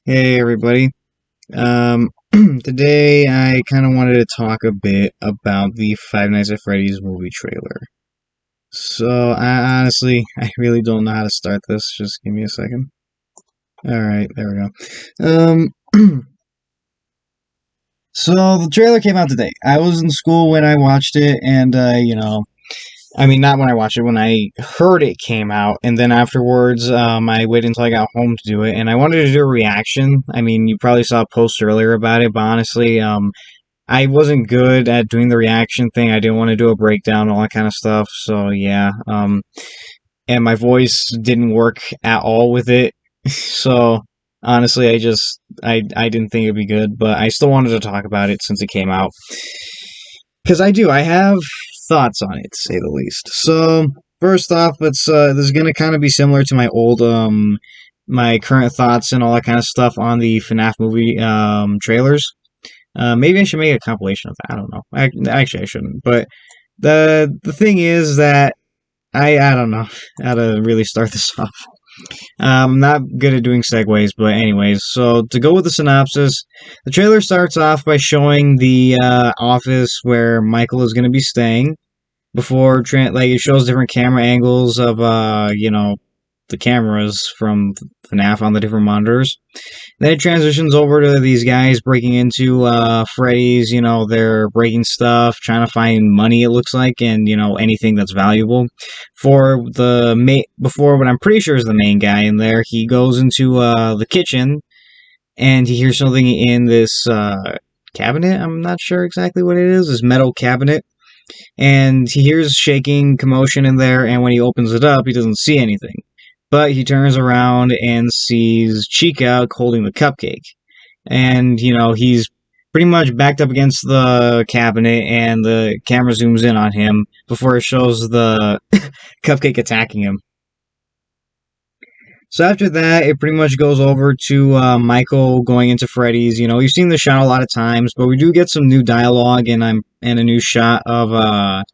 Hey everybody. Um, Today I kind of wanted to talk a bit about the Five Nights at Freddy's movie trailer. I really don't know how to start this. Just give me a second. All right, there we go. So the trailer came out today. I was in school when I watched it, and I mean, not when I watched it, when I heard it came out, and then afterwards, I waited until I got home to do it, and I wanted to do a reaction. I mean, you probably saw a post earlier about it, but honestly, I wasn't good at doing the reaction thing. I didn't want to do a breakdown, all that kind of stuff, so yeah. And my voice didn't work at all with it, so honestly, I didn't think it'd be good, but I still wanted to talk about it since it came out. Because I have thoughts on it, to say the least. So, first off, this is gonna kind of be similar to my current thoughts and all that kind of stuff on the FNaF movie, trailers. Maybe I should make a compilation of that, I don't know. Actually, I shouldn't, but the thing is that I don't know how to really start this off. I'm not good at doing segues, but anyways, so to go with the synopsis, the trailer starts off by showing the office where Michael is going to be staying. Like it shows different camera angles of the cameras from FNaF on the different monitors. Then it transitions over to these guys breaking into Freddy's. They're breaking stuff, trying to find money. It looks like, and anything that's valuable. Before what I'm pretty sure is the main guy in there, he goes into the kitchen and he hears something in this cabinet. I'm not sure exactly what it is. This metal cabinet. And he hears shaking commotion in there, and when he opens it up, he doesn't see anything. But he turns around and sees Chica holding the cupcake. And, he's pretty much backed up against the cabinet, and the camera zooms in on him before it shows the cupcake attacking him. So after that, it pretty much goes over to Michael going into Freddy's. We've seen the shot a lot of times, but we do get some new dialogue and a new shot of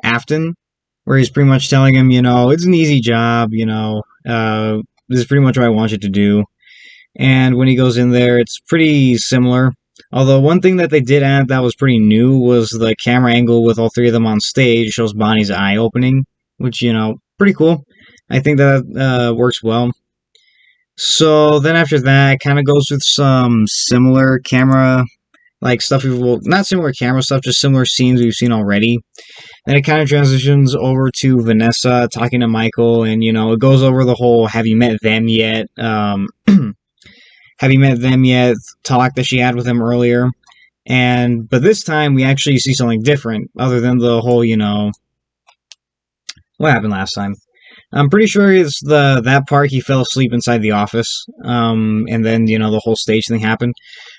Afton, where he's pretty much telling him, it's an easy job. This is pretty much what I want you to do. And when he goes in there, it's pretty similar. Although one thing that they did add that was pretty new was the camera angle with all three of them on stage shows Bonnie's eye opening, which pretty cool. I think that works well. So then after that, it kind of goes with some similar camera, like stuff not similar camera stuff, just similar scenes we've seen already. Then it kind of transitions over to Vanessa talking to Michael, and it goes over the whole "Have you met them yet?" Have you met them yet? Talk that she had with him earlier, but this time we actually see something different, other than the whole what happened last time. I'm pretty sure it's that part he fell asleep inside the office, and then the whole stage thing happened.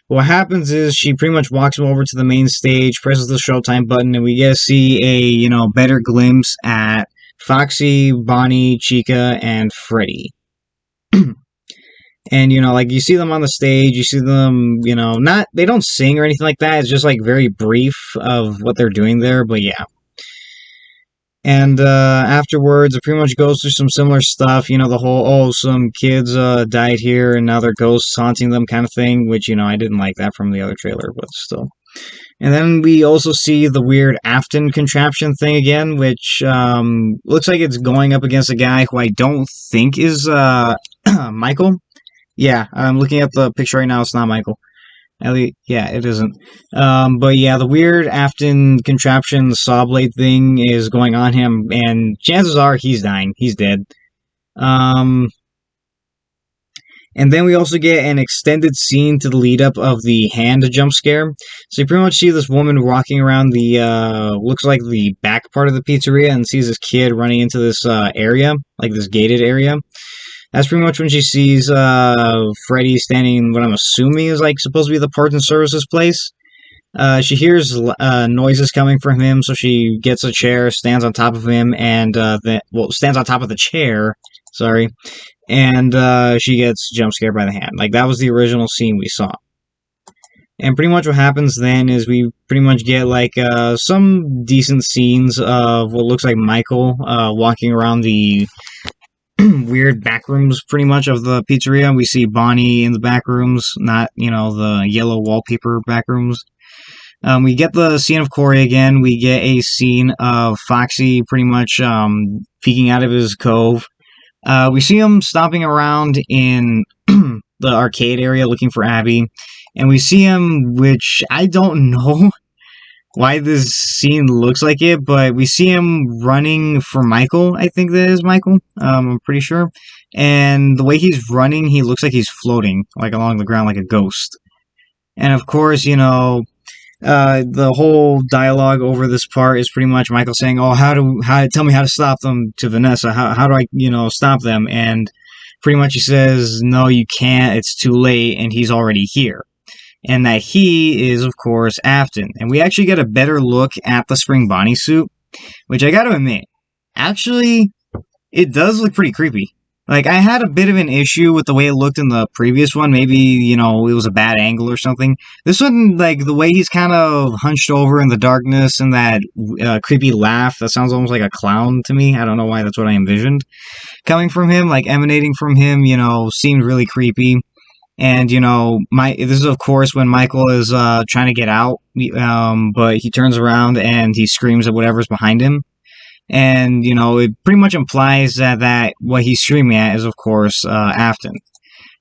What happens is she pretty much walks him over to the main stage, presses the Showtime button, and we get to see a better glimpse at Foxy, Bonnie, Chica, and Freddy. And like you see them on the stage, you see them, they don't sing or anything like that. It's just like very brief of what they're doing there, but yeah. And afterwards, it pretty much goes through some similar stuff, the whole, some kids died here and now they're ghosts haunting them kind of thing, which, I didn't like that from the other trailer, but still. And then we also see the weird Afton contraption thing again, which looks like it's going up against a guy who I don't think is Michael. Yeah, I'm looking at the picture right now, it's not Michael. Yeah, it isn't. But yeah, the weird Afton contraption, the saw blade thing is going on him, and chances are he's dying. He's dead. And then we also get an extended scene to the lead up of the hand jump scare. So you pretty much see this woman walking around the, looks like the back part of the pizzeria, and sees this kid running into this area, like this gated area. That's pretty much when she sees Freddy standing, what I'm assuming is like supposed to be the parts and services place. She hears noises coming from him, so she gets a chair, stands on top of him, and stands on top of the chair. Sorry, and she gets jump scared by the hand. Like that was the original scene we saw. And pretty much what happens then is we pretty much get like some decent scenes of what looks like Michael walking around the weird back rooms, pretty much, of the pizzeria. We see Bonnie in the back rooms, not, the yellow wallpaper back rooms. We get the scene of Corey again. We get a scene of Foxy pretty much peeking out of his cove. We see him stomping around in the arcade area looking for Abby. And we see him, which I don't know why this scene looks like it, but we see him running for Michael. I think that is Michael. I'm pretty sure. And the way he's running, he looks like he's floating, like along the ground, like a ghost. And of course, the whole dialogue over this part is pretty much Michael saying, "Oh, tell me how to stop them," to Vanessa. How do I, stop them? And pretty much he says, "No, you can't. It's too late," and he's already here. And that he is, of course, Afton. And we actually get a better look at the Spring Bonnie suit, which I gotta admit, actually, it does look pretty creepy. Like, I had a bit of an issue with the way it looked in the previous one. Maybe, it was a bad angle or something. This one, like, the way he's kind of hunched over in the darkness and that creepy laugh, that sounds almost like a clown to me. I don't know why that's what I envisioned. Coming from him, like, emanating from him, seemed really creepy. And, this is, of course, when Michael is trying to get out, but he turns around and he screams at whatever's behind him. And, it pretty much implies that what he's screaming at is, of course, Afton.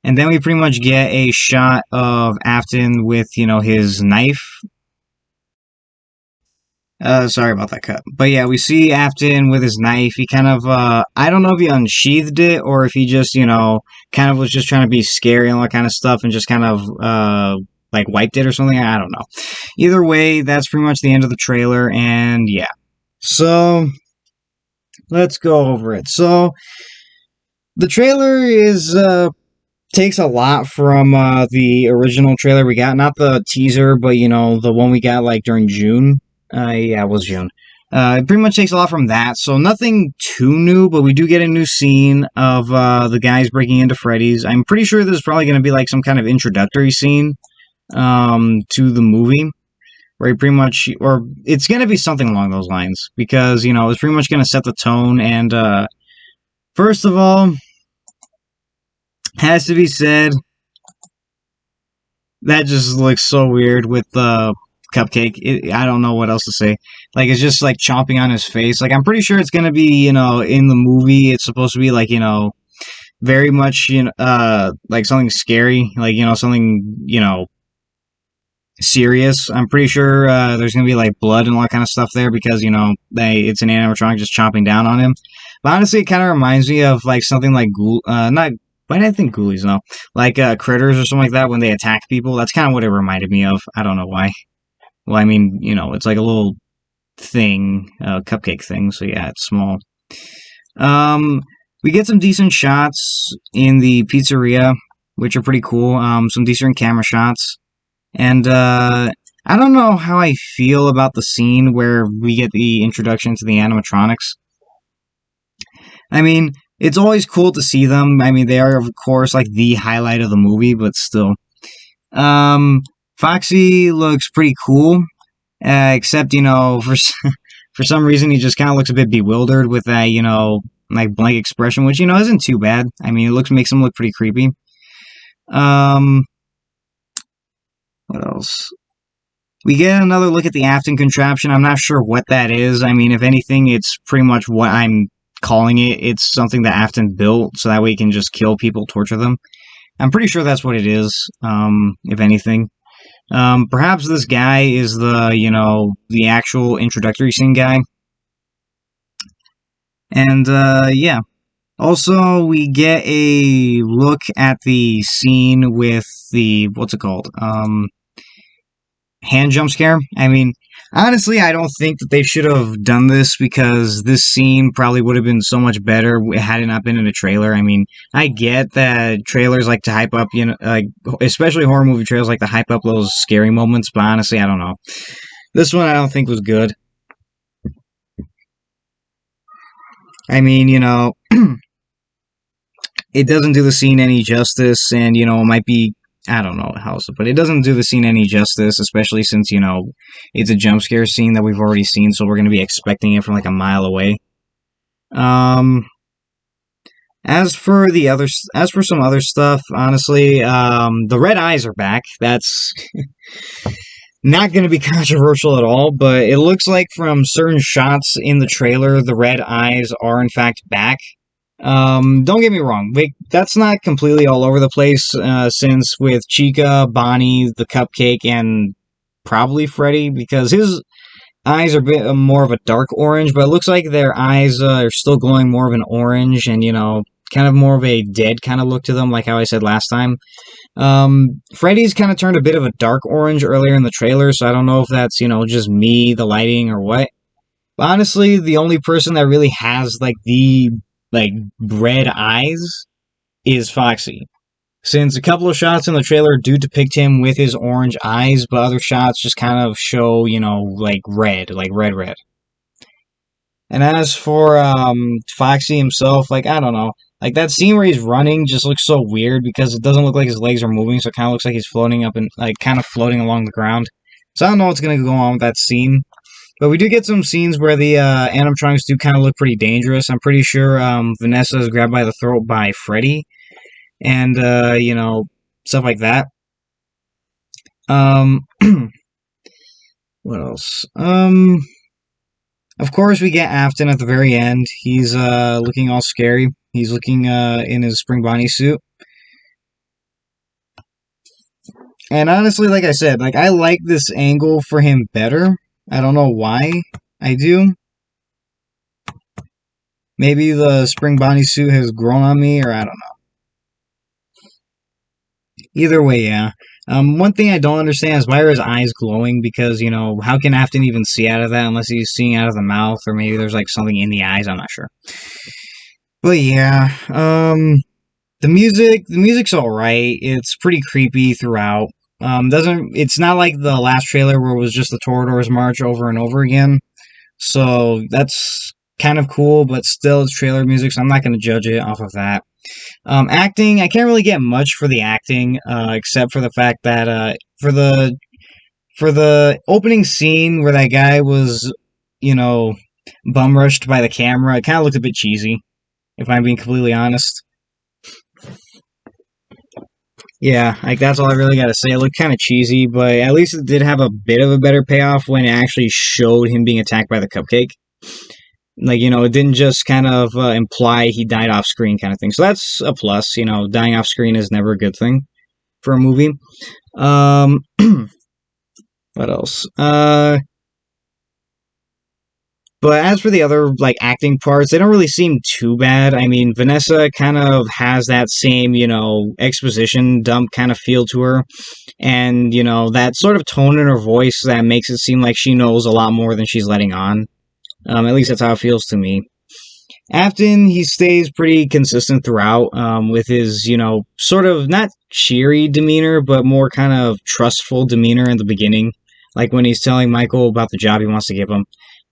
And then we pretty much get a shot of Afton with, his knife. Sorry about that cut. But yeah, we see Afton with his knife. He kind of, I don't know if he unsheathed it or if he just, kind of was just trying to be scary and all that kind of stuff and just kind of, like wiped it or something. I don't know. Either way, that's pretty much the end of the trailer. And yeah. So let's go over it. So the trailer takes a lot from the original trailer we got. Not the teaser, but the one we got like during June. Yeah, it was June. It pretty much takes a lot from that, so nothing too new, but we do get a new scene of the guys breaking into Freddy's. I'm pretty sure this is probably going to be like some kind of introductory scene to the movie, where he pretty much, or it's going to be something along those lines, because, it's pretty much going to set the tone, and first of all, has to be said, that just looks so weird with the Cupcake. I don't know what else to say. Like, it's just like chomping on his face. Like, I'm pretty sure it's gonna be, in the movie, it's supposed to be like, very much, like something scary, like, something, serious. I'm pretty sure there's gonna be like blood and all that kind of stuff there because, it's an animatronic just chomping down on him. But honestly, it kind of reminds me of like something like not. Why did I think Ghoulies? No, like Critters or something like that when they attack people. That's kind of what it reminded me of. I don't know why. Well, I mean, it's like a little thing, cupcake thing, so yeah, it's small. We get some decent shots in the pizzeria, which are pretty cool, some decent camera shots, and, I don't know how I feel about the scene where we get the introduction to the animatronics. I mean, it's always cool to see them. I mean, they are, of course, like, the highlight of the movie, but still. Foxy looks pretty cool, except, for some reason he just kind of looks a bit bewildered with that, like blank expression, which, isn't too bad. I mean, makes him look pretty creepy. What else? We get another look at the Afton contraption. I'm not sure what that is. I mean, if anything, it's pretty much what I'm calling it. It's something that Afton built, so that way he can just kill people, torture them. I'm pretty sure that's what it is, if anything. Perhaps this guy is the actual introductory scene guy. And, yeah. Also, we get a look at the scene with the, what's it called? Hand jump scare. I mean, honestly, I don't think that they should have done this because this scene probably would have been so much better had it not been in a trailer. I mean, I get that trailers like to hype up, like, especially horror movie trailers like to hype up those scary moments, but honestly, I don't know. This one I don't think was good. I mean, it doesn't do the scene any justice, and, it might be, I don't know how else to put it. It doesn't do the scene any justice, especially since, it's a jump scare scene that we've already seen, so we're going to be expecting it from like a mile away. As for some other stuff, honestly, the red eyes are back. That's not going to be controversial at all, but it looks like from certain shots in the trailer, the red eyes are in fact back. Don't get me wrong, that's not completely all over the place, since with Chica, Bonnie, the Cupcake, and probably Freddy, because his eyes are a bit more of a dark orange, but it looks like their eyes are still glowing more of an orange, and, kind of more of a dead kind of look to them, like how I said last time. Freddy's kind of turned a bit of a dark orange earlier in the trailer, so I don't know if that's, just me, the lighting, or what. But honestly, the only person that really has, like, red eyes is Foxy. Since a couple of shots in the trailer do depict him with his orange eyes, but other shots just kind of show, like red. And as for Foxy himself, like, I don't know. Like, that scene where he's running just looks so weird because it doesn't look like his legs are moving, so it kind of looks like he's floating up and, like, kind of floating along the ground. So I don't know what's going to go on with that scene. But we do get some scenes where the animatronics do kind of look pretty dangerous. I'm pretty sure Vanessa is grabbed by the throat by Freddy. And, stuff like that. What else? Of course, we get Afton at the very end. He's looking all scary. He's looking in his Spring Bonnie suit. And honestly, like I said, like, I like this angle for him better. I don't know why I do. Maybe the Spring Bonnie suit has grown on me, or I don't know. Either way, yeah. One thing I don't understand is why are his eyes glowing? Because, how can Afton even see out of that unless he's seeing out of the mouth, or maybe there's, like, something in the eyes, I'm not sure. But yeah, the music's alright. It's pretty creepy throughout. It's not like the last trailer where it was just the Toreador's March over and over again. So that's kind of cool, but still it's trailer music, so I'm not going to judge it off of that. Acting, I can't really get much for the acting, except for the fact that, for the opening scene where that guy was, bum rushed by the camera, it kind of looked a bit cheesy, if I'm being completely honest. Yeah, like, that's all I really gotta say. It looked kind of cheesy, but at least it did have a bit of a better payoff when it actually showed him being attacked by the Cupcake. Like, it didn't just kind of imply he died off screen kind of thing. So that's a plus. Dying off screen is never a good thing for a movie. What else? But as for the other, like, acting parts, they don't really seem too bad. I mean, Vanessa kind of has that same, exposition dump kind of feel to her. And, that sort of tone in her voice that makes it seem like she knows a lot more than she's letting on. At least that's how it feels to me. Afton, he stays pretty consistent throughout, with his, sort of not cheery demeanor, but more kind of trustful demeanor in the beginning. Like when he's telling Michael about the job he wants to give him.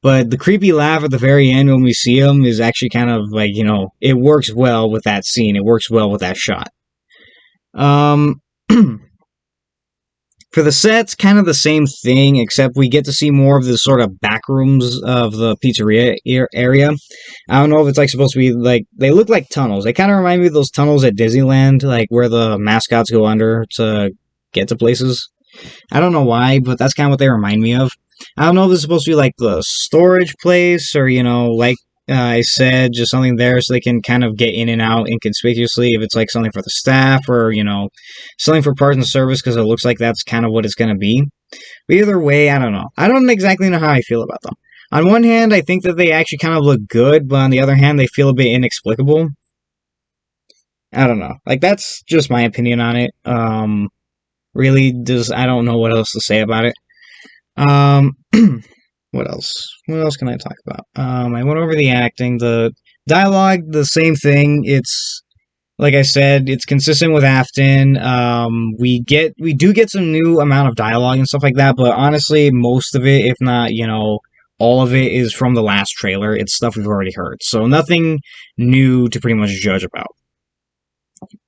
But the creepy laugh at the very end when we see him is actually kind of like, it works well with that scene. It works well with that shot. For the sets, kind of the same thing, except we get to see more of the sort of back rooms of the pizzeria area. I don't know if it's like supposed to be like, they look like tunnels. They kind of remind me of those tunnels at Disneyland, like where the mascots go under to get to places. I don't know why, but that's kind of what they remind me of. I don't know if it's supposed to be like the storage place or, like I said, just something there so they can kind of get in and out inconspicuously, if it's like something for the staff or, something for parts and service, because it looks like that's kind of what it's going to be. But either way, I don't know. I don't exactly know how I feel about them. On one hand, I think that they actually kind of look good, but on the other hand, they feel a bit inexplicable. I don't know. Like, that's just my opinion on it. Really, I don't know what else to say about it. What else? What else can I talk about? I went over the acting, the dialogue, the same thing. It's, like I said, it's consistent with Afton. We do get some new amount of dialogue and stuff like that, but honestly, most of it, if not, all of it is from the last trailer. It's stuff we've already heard. So nothing new to pretty much judge about.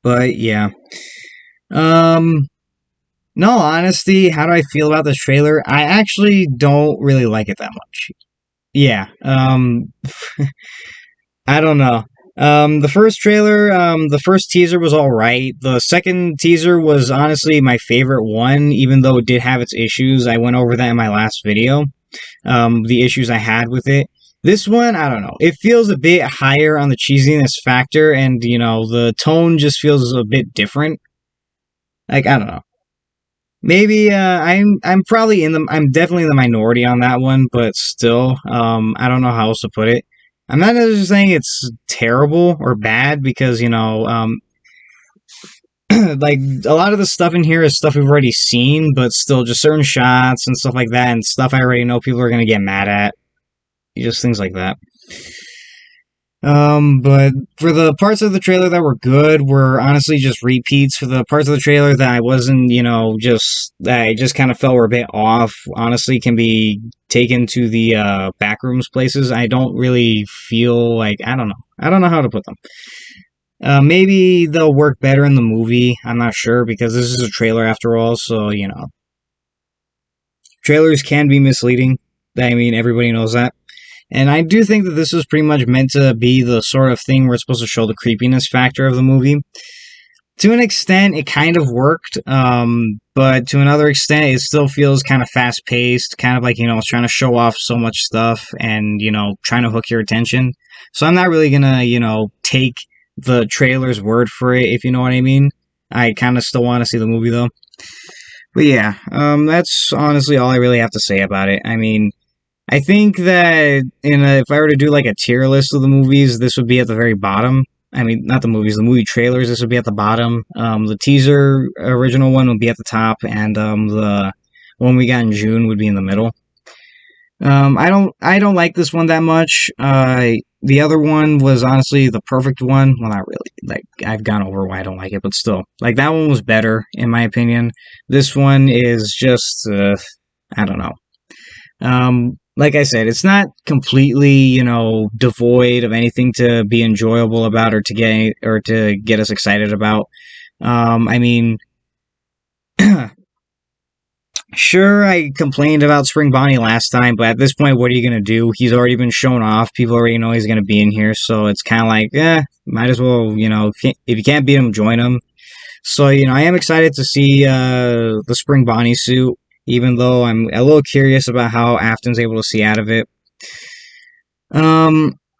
But yeah. No, honesty, how do I feel about this trailer? I actually don't really like it that much. Yeah, I don't know. The first trailer, the first teaser was alright. The second teaser was honestly my favorite one, even though it did have its issues. I went over that in my last video, the issues I had with it. This one, I don't know. It feels a bit higher on the cheesiness factor, and, the tone just feels a bit different. Like, I don't know. Maybe I'm probably I'm definitely in the minority on that one, but still, I don't know how else to put it. I'm not necessarily saying it's terrible or bad because like a lot of the stuff in here is stuff we've already seen, but still just certain shots and stuff like that, and stuff I already know people are gonna get mad at. Just things like that. But for the parts of the trailer that were good were honestly just repeats. For the parts of the trailer that I wasn't, that I just kind of felt were a bit off, honestly can be taken to the backrooms places. I don't really feel like, I don't know. I don't know how to put them. Maybe they'll work better in the movie. I'm not sure because this is a trailer after all, so, trailers can be misleading. I mean, everybody knows that. And I do think that this was pretty much meant to be the sort of thing where it's supposed to show the creepiness factor of the movie. To an extent, it kind of worked, but to another extent, it still feels kind of fast-paced, kind of like, it's trying to show off so much stuff and, trying to hook your attention. So I'm not really gonna, take the trailer's word for it, if you know what I mean. I kind of still want to see the movie, though. But yeah, that's honestly all I really have to say about it. I mean, I think that if I were to do like a tier list of the movies, this would be at the very bottom. I mean, not the movies, the movie trailers. This would be at the bottom. The teaser original one would be at the top, and the one we got in June would be in the middle. I don't like this one that much. The other one was honestly the perfect one. Well, not really. Like, I've gone over why I don't like it, but still, like that one was better in my opinion. This one is just, I don't know. Like I said, it's not completely, devoid of anything to be enjoyable about or to get us excited about. I mean, sure, I complained about Spring Bonnie last time, but at this point, what are you gonna do? He's already been shown off. People already know he's gonna be in here, so it's kind of like, might as well, if you can't beat him, join him. So, I am excited to see the Spring Bonnie suit, even though I'm a little curious about how Afton's able to see out of it.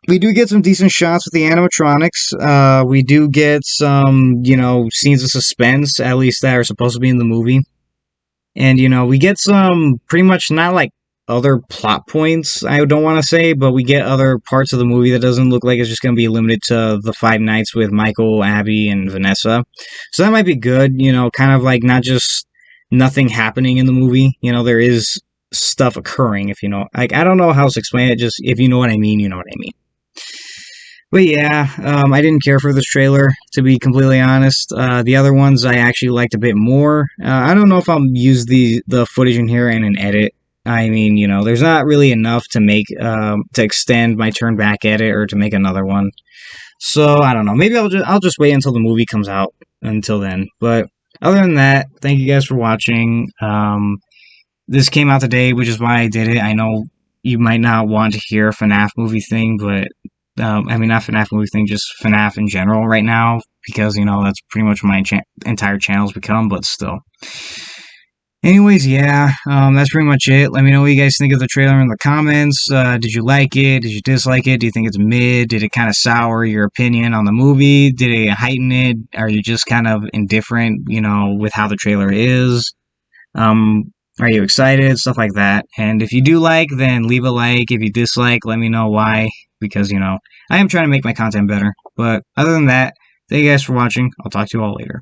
We do get some decent shots with the animatronics. We do get some, scenes of suspense, at least that are supposed to be in the movie. And, we get some pretty much not like other plot points, I don't want to say, but we get other parts of the movie that doesn't look like it's just going to be limited to the 5 nights with Michael, Abby, and Vanessa. So that might be good, kind of like not just nothing happening in the movie. There is stuff occurring, if you know. Like, I don't know how to explain it, just if you know what I mean, you know what I mean. But yeah, I didn't care for this trailer, to be completely honest. The other ones I actually liked a bit more. I don't know if I'll use the footage in here in an edit. I mean, there's not really enough to make, to extend my turn back edit or to make another one. So, I don't know. Maybe I'll just wait until the movie comes out until then. But other than that, thank you guys for watching. This came out today, which is why I did it. I know you might not want to hear a FNaF movie thing, but I mean, not FNaF movie thing, just FNaF in general right now, because, that's pretty much what my entire channel's become, but still. Anyways, yeah, that's pretty much it. Let me know what you guys think of the trailer in the comments. Did you like it? Did you dislike it? Do you think it's mid? Did it kind of sour your opinion on the movie? Did it heighten it? Are you just kind of indifferent, with how the trailer is? Are you excited? Stuff like that. And if you do like, then leave a like. If you dislike, let me know why. Because, I am trying to make my content better. But other than that, thank you guys for watching. I'll talk to you all later.